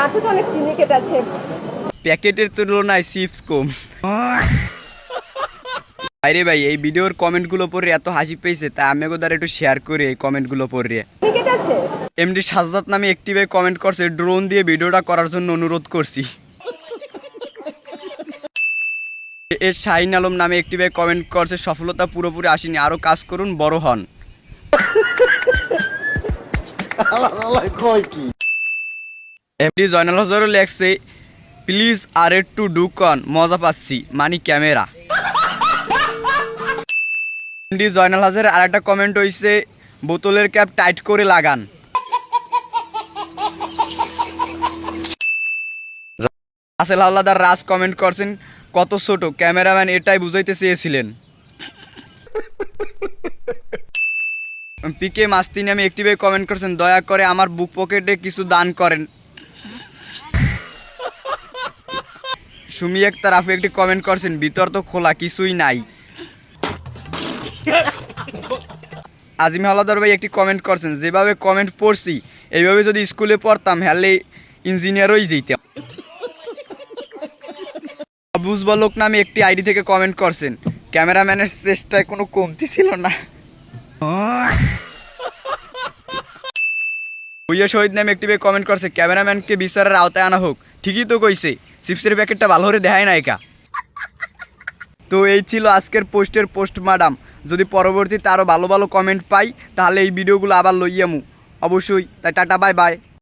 আছে তো অনেক সিন্ডিকেট আছে। প্যাকেটের তুলনায় চিপস কম। আরে ভাই এই ভিডিওর কমেন্টগুলো পড়ে এত হাসি পেয়েছে তাই আমি ওদের একটু শেয়ার করি এই কমেন্টগুলো পড়ে। সিন্ডিকেট আছে। এমডি সাজ্জাদ নামে একটি ভাই কমেন্ট করছে ড্রোন দিয়ে ভিডিওটা করার জন্য অনুরোধ করছি। এর শাহিন আলম নামে একটি ভাই কমেন্ট করছে সফলতা পুরোপুরি আসেনি, আরো কাজ করুন, বড় হন। এমডি জয়নাল হাজারও লেখছে প্লিজ আর একটু ডুকন মজা পাচ্ছি মানি ক্যামেরা। এমডি জয়নাল হাজারের আর একটা কমেন্ট হইছে বোতলের ক্যাপ টাইট করে লাগান। রাসেল হাওলাদার রাজ কমেন্ট করছেন কত ছোট ক্যামেরাম্যান এটাই বুঝাইতে চেয়েছিলেন। পিকে মাস্তি নামে একটি ভাই কমেন্ট করছেন দয়া করে আমার বুক পকেটে কিছু দান করেন। সুমি আক্তার আপু একটি কমেন্ট করছেন ভিতর তো খোলা কিছুই নাই। আজিম হাওলাদার ভাই একটি কমেন্ট করছেন যেভাবে কমেন্ট পড়ছি এইভাবে যদি স্কুলে পড়তাম হ্যালে ইঞ্জিনিয়ার হয়ে যেতাম। বুঝবালোক নামে একটি আইডি থেকে কমেন্ট করছেন ক্যামেরাম্যানের চেষ্টায় কোনো কমতি ছিল না। ভুইয়া শহীদ নামে একটি ভাই কমেন্ট করছে ক্যামেরাম্যানকে বিচারের আওতায় আনা হোক। ঠিকই তো কইছে, চিপসের প্যাকেটটা ভালো করে দেখায় না একা। তো এই ছিল আজকের পোস্টের পোস্ট ম্যাডাম। যদি পরবর্তীতে আরও ভালো ভালো কমেন্ট পাই তাহলে এই ভিডিওগুলো আবার লইয়ামু অবশ্যই। তাই টাটা বাই বাই।